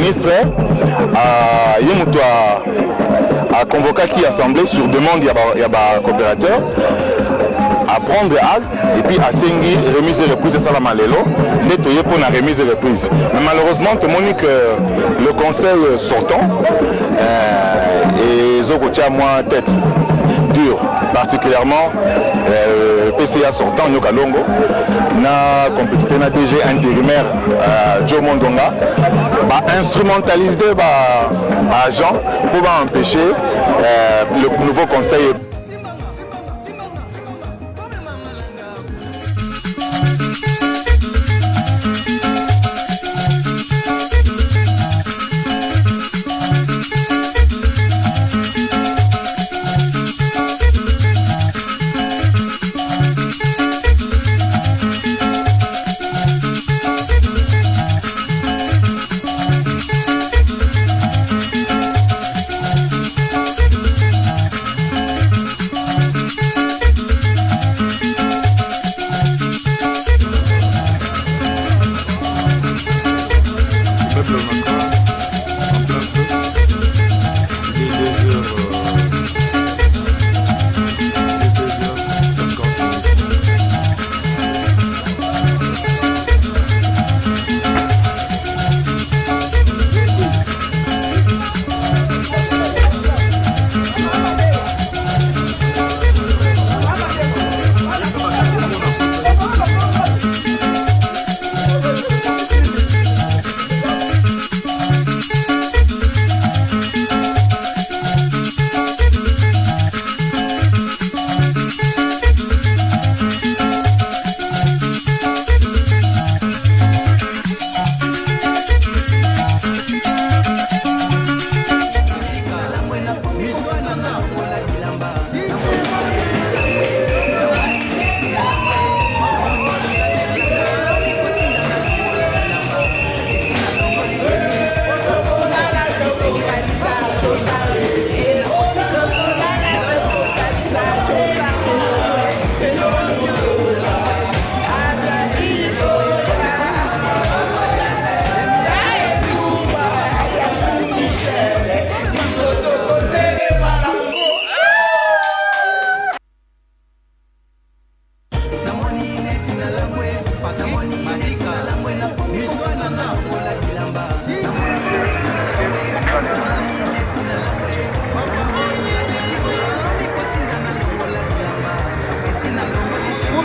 ministre a convoqué qui assemblée sur demande il y a coopérateur à prendre acte et puis à sengi remise et reprise ça la malelo nettoyer pour la remise et reprise. Mais malheureusement tout le monde que le conseil sortant et Zogotia moi tête dure particulièrement PCA sortant Nyoka Longo na compétiteur na DG intérimaire Joe Mondonga instrumentaliser agent pour empêcher le nouveau conseil.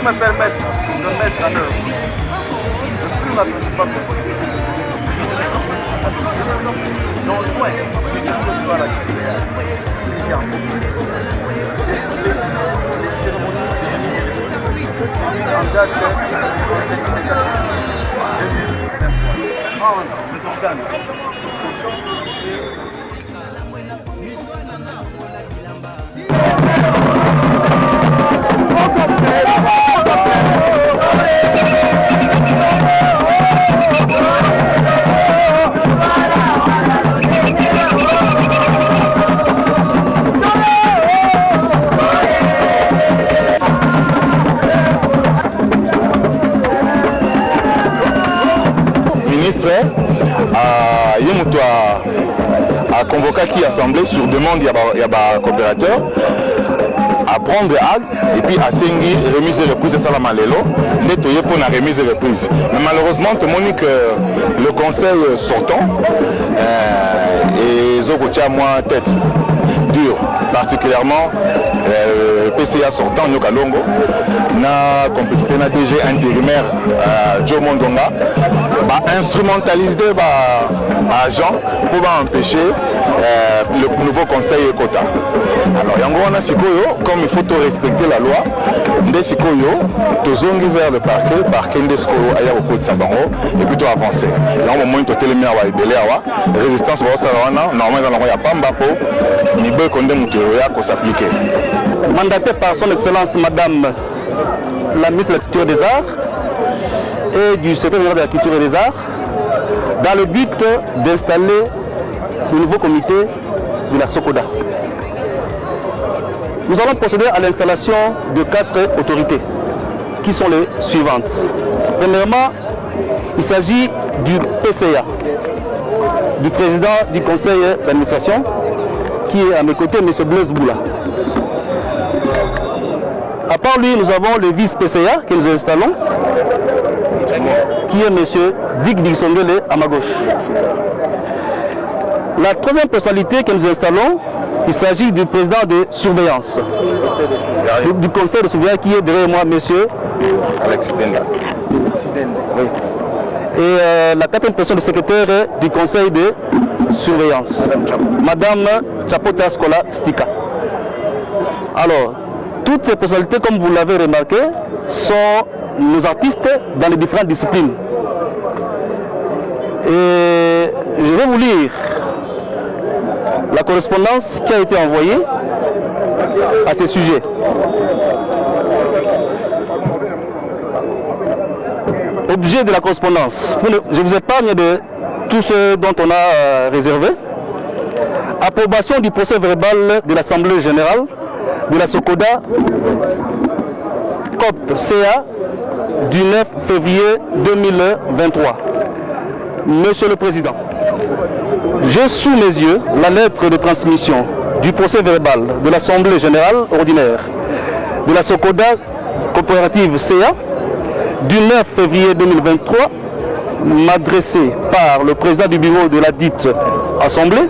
me permettre de mettre en œuvre le plus rapidement possible. J'enjoins ce que je dois la en date les organes. A convoqué qui assemblée sur demande il y a coopérateur à prendre acte et puis à sengi remise et reprise ça la malelo nettoyer pour la remise et reprise. Mais malheureusement tout le monde que le conseil sortant et Zogotia moi tête dure particulièrement PCA sortant Nyoka Longo na compétiteur na DG intérimaire Joe Mondonga instrumentaliser agent pour empêcher le nouveau conseil Kota. Alors yango wana sikoyo comme il faut respecter la loi nde sikoyo tozongi vers le parquet nde sikoyo aya kokotisa bango et puis to avancer. Yango moment to telemi awa ebele awa résistance ba osala wana normalement dans ya pamba po nibe konde muto ya ko s'appliquer. Mandaté par son excellence madame la ministre de la Culture et des Arts et du secrétaire général de la Culture et des Arts dans le but d'installer le nouveau comité de la Sokoda. Nous allons procéder à l'installation de 4 autorités qui sont les suivantes. Premièrement, il s'agit du PCA. du président du conseil d'administration, qui est à mes côtés, M. Blaise Boula. À part lui, nous avons le vice-PCA que nous installons, qui est M. Dick Dixondele à ma gauche. La troisième personnalité que nous installons, il s'agit du président de surveillance, du conseil de surveillance qui est derrière moi, M. Alex Benda. Oui. Et la quatrième personne, le secrétaire du conseil de surveillance, Madame Chapota Skola Stika. Alors, toutes ces personnalités, comme vous l'avez remarqué, sont nos artistes dans les différentes disciplines. Et je vais vous lire la correspondance qui a été envoyée à ce sujet. Objet de la correspondance. Je vous épargne de tout ce dont on a réservé. Approbation du procès verbal de l'Assemblée générale de la SOCODA COP-CA du 9 février 2023. Monsieur le Président, j'ai sous mes yeux la lettre de transmission du procès verbal de l'Assemblée générale ordinaire de la SOCODA coopérative CA du 9 février 2023, m'adressée par le président du bureau de la dite Assemblée,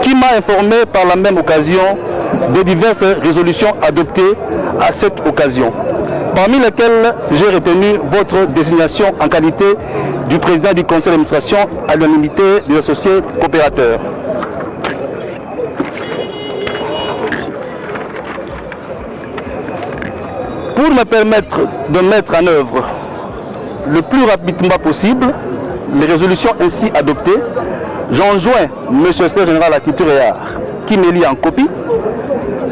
qui m'a informé par la même occasion des diverses résolutions adoptées à cette occasion, parmi lesquelles j'ai retenu votre désignation en qualité du président du conseil d'administration à l'unanimité des associés coopérateurs. Pour me permettre de mettre en œuvre le plus rapidement possible les résolutions ainsi adoptées, j'enjoins M. le secrétaire général de la Culture et Arts, qui me lie en copie,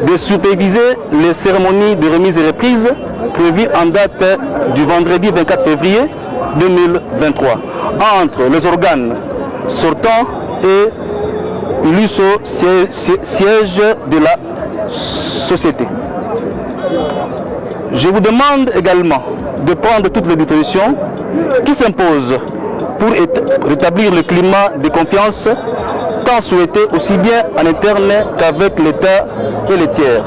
de superviser les cérémonies de remise et reprise prévues en date du vendredi 24 février 2023 entre les organes sortants et l'USO siège de la société. Je vous demande également de prendre toutes les dispositions qui s'imposent pour rétablir le climat de confiance tant souhaité aussi bien en interne qu'avec l'État et les tiers.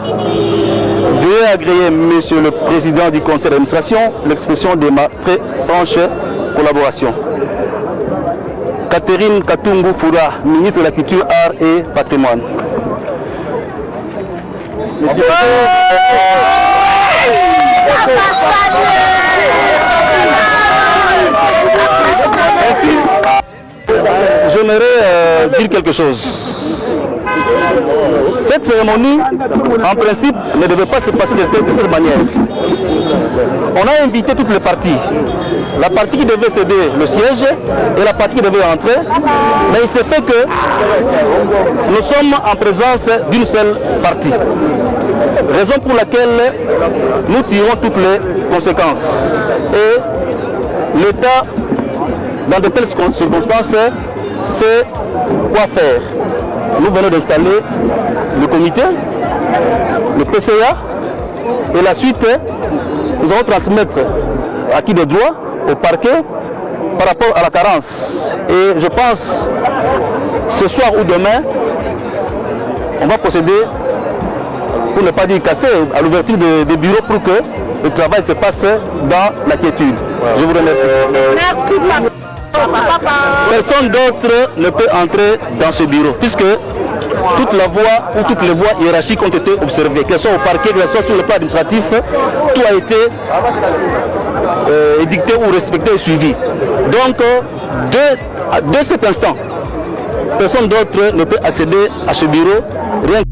Veuillez agréer, Monsieur le Président du Conseil d'administration, l'expression de ma très franche collaboration. Catherine Katungu Foura, ministre de la Culture, Arts et Patrimoine. J'aimerais dire quelque chose. Cette cérémonie, en principe, ne devait pas se passer de cette manière. On a invité toutes les parties. La partie qui devait céder le siège et la partie qui devait entrer. Mais il s'est fait que nous sommes en présence d'une seule partie. Raison pour laquelle nous tirons toutes les conséquences. Et l'État, dans de telles circonstances, sait quoi faire. Nous venons d'installer le comité, le PCA, et la suite, nous allons transmettre acquis de droit au parquet par rapport à la carence. Et je pense, ce soir ou demain, on va procéder, pour ne pas dire casser, à l'ouverture des bureaux pour que le travail se passe dans la quiétude. Je vous remercie. Merci. Personne d'autre ne peut entrer dans ce bureau, puisque toute la voie ou toutes les voies hiérarchiques ont été observées, qu'elles soient au parquet, qu'elles soient sur le plan administratif, tout a été édicté ou respecté et suivi. Donc, de cet instant, personne d'autre ne peut accéder à ce bureau, rien